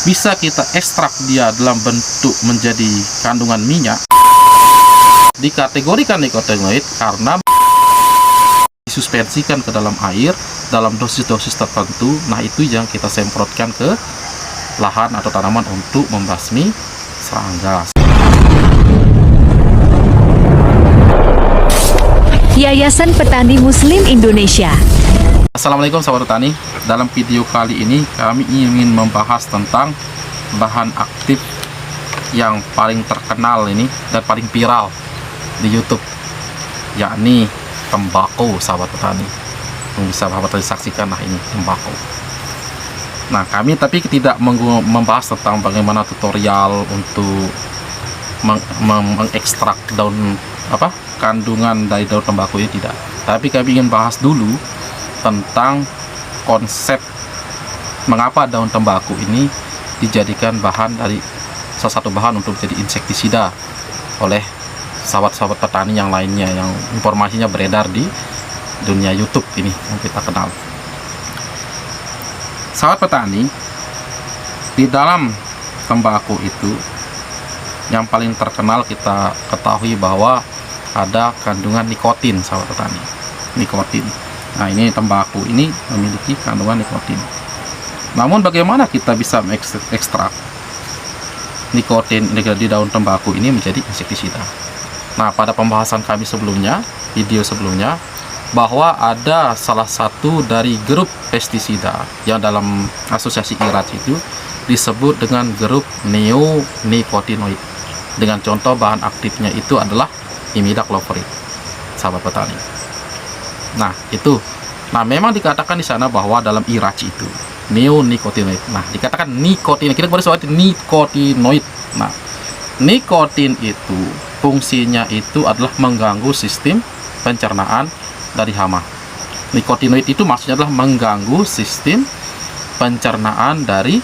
bisa kita ekstrak dia dalam bentuk menjadi kandungan minyak, dikategorikan nikotinoid karena disuspensikan ke dalam air dalam dosis-dosis tertentu. Nah, itu yang kita semprotkan ke lahan atau tanaman untuk membasmi serangga. Yayasan Petani Muslim Indonesia. Assalamualaikum sahabat petani. Dalam video kali ini kami ingin membahas tentang bahan aktif yang paling terkenal ini dan paling viral di YouTube, yakni tembakau sahabat petani. Bisa sahabat petani saksikan, nah ini tembakau. Nah, kami tapi tidak membahas tentang bagaimana tutorial untuk mengekstrak daun kandungan dari daun tembakau ini, tidak. Tapi kami ingin bahas dulu tentang konsep mengapa daun tembakau ini dijadikan bahan dari salah satu bahan untuk menjadi insektisida oleh sahabat-sahabat petani yang lainnya yang informasinya beredar di dunia YouTube ini yang kita kenal. Sahabat petani, di dalam tembakau itu yang paling terkenal kita ketahui bahwa ada kandungan nikotin, sahabat petani. Nikotin. Nah, ini tembakau ini memiliki kandungan nikotin. Namun bagaimana kita bisa mengekstrak nikotin di daun tembakau ini menjadi insektisida? Nah, pada pembahasan kami sebelumnya, video sebelumnya, bahwa ada salah satu dari grup pestisida yang dalam asosiasi IRAC itu disebut dengan grup neonicotinoid. Dengan contoh bahan aktifnya itu adalah imidacloprid, sahabat petani. Nah, itu. Nah, memang dikatakan di sana bahwa dalam IRAC itu neonicotinoid. Nah, dikatakan nikotin. Kita kembali soal nikotinoid. Nah, nikotin itu fungsinya itu adalah mengganggu sistem pencernaan dari hama. Nikotinoid itu maksudnya adalah mengganggu sistem pencernaan dari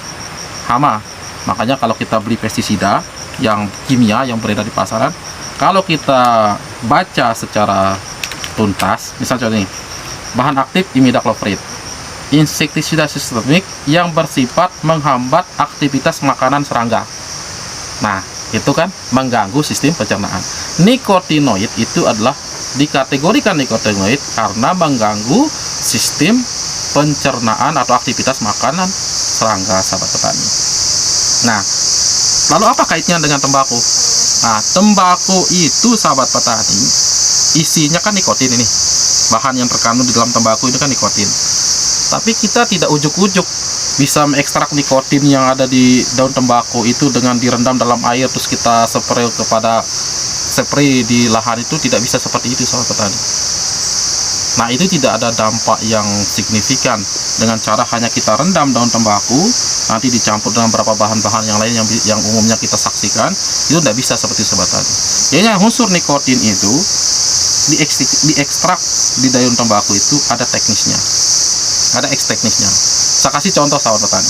hama. Makanya kalau kita beli pestisida yang kimia yang beredar di pasaran, kalau kita baca secara tuntas, misalnya nih, bahan aktif imidacloprid, insektisida sistemik yang bersifat menghambat aktivitas makanan serangga. Nah, itu kan mengganggu sistem pencernaan. Nikotinoid itu adalah dikategorikan nikotinoid karena mengganggu sistem pencernaan atau aktivitas makanan serangga, sahabat petani. Nah, lalu apa kaitnya dengan tembakau? Nah, tembakau itu, sahabat petani, isinya kan nikotin ini. Bahan yang terkandung di dalam tembakau itu kan nikotin. Tapi kita tidak ujuk-ujuk bisa mengekstrak nikotin yang ada di daun tembakau itu dengan direndam dalam air terus kita spray di lahan itu. Tidak bisa seperti itu, sahabat petani. Nah, itu tidak ada dampak yang signifikan dengan cara hanya kita rendam daun tembakau, nanti dicampur dengan beberapa bahan-bahan yang lain yang umumnya kita saksikan. Itu tidak bisa seperti itu, sahabat petani. Jadi unsur nikotin itu diekstrak di daun tembakau itu ada teknisnya, ada teknisnya. Saya kasih contoh, sahabat petani.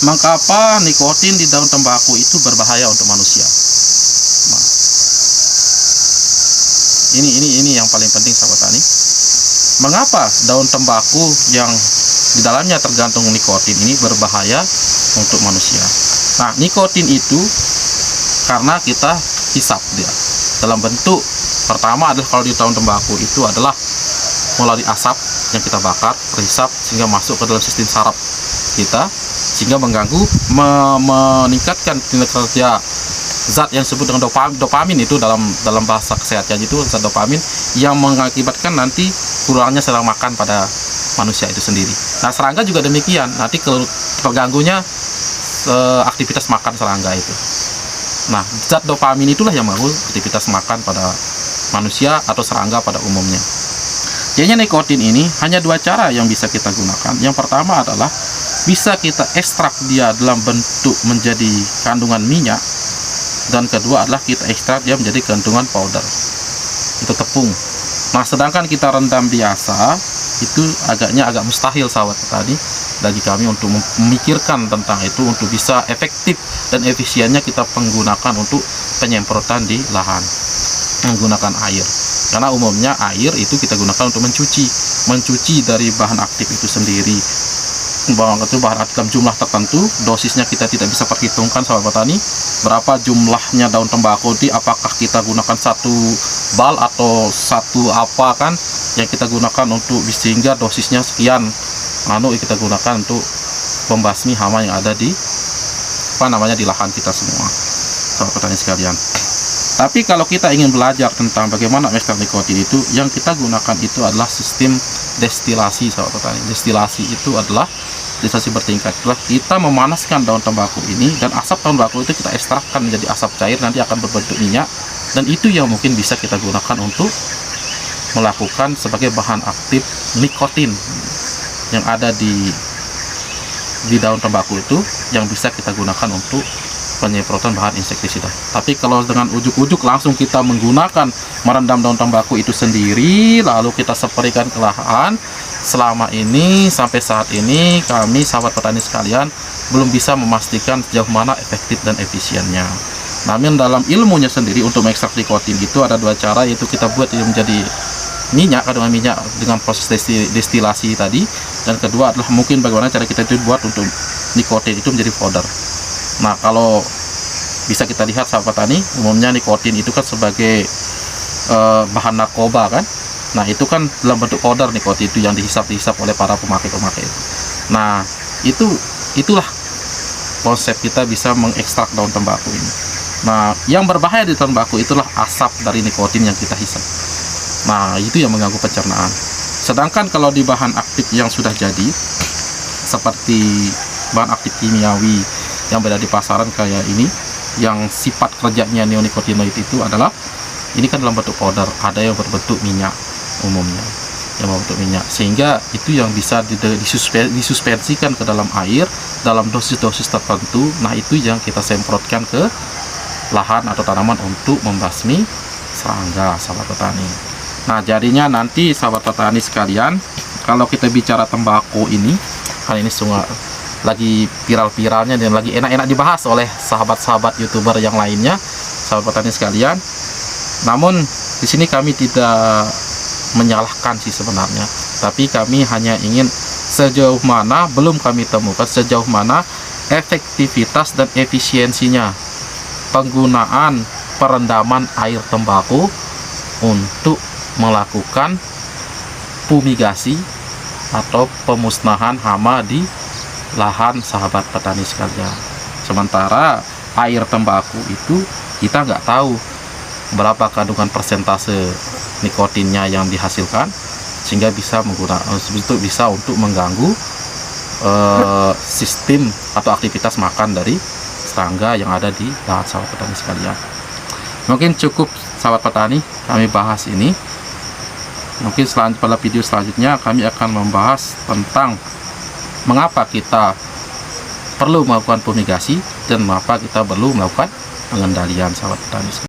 Mengapa nikotin di daun tembakau itu berbahaya untuk manusia? Nah, ini yang paling penting, sahabat petani. Mengapa daun tembakau yang di dalamnya tergantung nikotin ini berbahaya untuk manusia? Nah, nikotin itu karena kita hisap dia dalam bentuk, pertama adalah kalau di daun tembakau itu adalah melalui asap yang kita bakar, terhisap sehingga masuk ke dalam sistem saraf kita, sehingga mengganggu, meningkatkan kinerja zat yang disebut dengan dopamin itu dalam bahasa kesehatan itu zat dopamin yang mengakibatkan nanti kurangnya selera makan pada manusia itu sendiri. Nah, serangga juga demikian, nanti terganggunya aktivitas makan serangga itu. Nah, zat dopamin itulah yang mengganggu aktivitas makan pada manusia atau serangga pada umumnya. Jadinya nikotin ini hanya dua cara yang bisa kita gunakan. Yang pertama adalah bisa kita ekstrak dia dalam bentuk menjadi kandungan minyak, dan kedua adalah kita ekstrak dia menjadi kandungan powder, itu tepung. Nah, sedangkan kita rendam biasa itu agak mustahil, sahabat petani, bagi kami untuk memikirkan tentang itu untuk bisa efektif dan efisiennya kita menggunakan untuk penyemprotan di lahan menggunakan air. Karena umumnya air itu kita gunakan untuk mencuci dari bahan aktif itu sendiri. bahan aktif dalam jumlah tertentu, dosisnya kita tidak bisa perhitungkan sahabat petani. Berapa jumlahnya daun tembakau di, apakah kita gunakan satu bal atau satu apa kan yang kita gunakan untuk, sehingga dosisnya sekian kita gunakan untuk membasmi hama yang ada di di lahan kita semua sahabat petani sekalian. Tapi kalau kita ingin belajar tentang bagaimana mengekstrak nikotin itu, yang kita gunakan itu adalah sistem destilasi sahabat petani. Destilasi itu adalah destilasi bertingkat. Itulah kita memanaskan daun tembakau ini, dan asap daun tembakau itu kita ekstrakkan menjadi asap cair, nanti akan berbentuk minyak, dan itu yang mungkin bisa kita gunakan untuk melakukan sebagai bahan aktif nikotin yang ada di daun tembakau itu, yang bisa kita gunakan untuk penyemprotan bahan insektisida. Tapi kalau dengan ujuk-ujuk langsung kita menggunakan merendam daun tembakau itu sendiri, lalu kita spraykan ke lahan, selama ini sampai saat ini kami sahabat petani sekalian belum bisa memastikan sejauh mana efektif dan efisiennya. Namun dalam ilmunya sendiri untuk mengekstrak nikotin itu ada dua cara, yaitu kita buat ini menjadi minyak, kandungan minyak dengan proses destilasi tadi, dan kedua adalah mungkin bagaimana cara kita itu buat untuk nikotin itu menjadi powder. Nah, kalau bisa kita lihat sahabat tani, umumnya nikotin itu kan sebagai bahan narkoba kan. Nah, itu kan dalam bentuk powder nikotin itu yang dihisap oleh para pemakai-pemakai itu. Nah, itulah konsep kita bisa mengekstrak daun tembakau ini. Nah, yang berbahaya di tembakau itulah asap dari nikotin yang kita hisap. Nah, itu yang mengganggu pencernaan. Sedangkan kalau di bahan aktif yang sudah jadi, seperti bahan aktif kimiawi yang berada di pasaran kayak ini, yang sifat kerjanya neonikotinoid itu adalah, ini kan dalam bentuk powder, ada yang berbentuk minyak umumnya, yang berbentuk minyak, sehingga itu yang bisa disuspensikan ke dalam air dalam dosis-dosis tertentu. Nah, itu yang kita semprotkan ke lahan atau tanaman untuk membasmi serangga sahabat petani. Nah, jadinya nanti sahabat petani sekalian, kalau kita bicara tembakau ini, kan ini lagi viral-viralnya dan lagi enak-enak dibahas oleh sahabat-sahabat YouTuber yang lainnya, sahabat petani sekalian. Namun di sini kami tidak menyalahkan sih sebenarnya, tapi kami hanya ingin sejauh mana belum kami temukan sejauh mana efektivitas dan efisiensinya penggunaan perendaman air tembakau untuk melakukan fumigasi atau pemusnahan hama di lahan sahabat petani sekalian. Sementara air tembakau itu kita nggak tahu berapa kandungan persentase nikotinnya yang dihasilkan, sehingga bisa untuk mengganggu sistem atau aktivitas makan dari serangga yang ada di lahan sahabat petani sekalian. Mungkin cukup sahabat petani kami bahas ini. Mungkin pada video selanjutnya kami akan membahas tentang mengapa kita perlu melakukan fumigasi dan mengapa kita perlu melakukan pengendalian sahabat petani.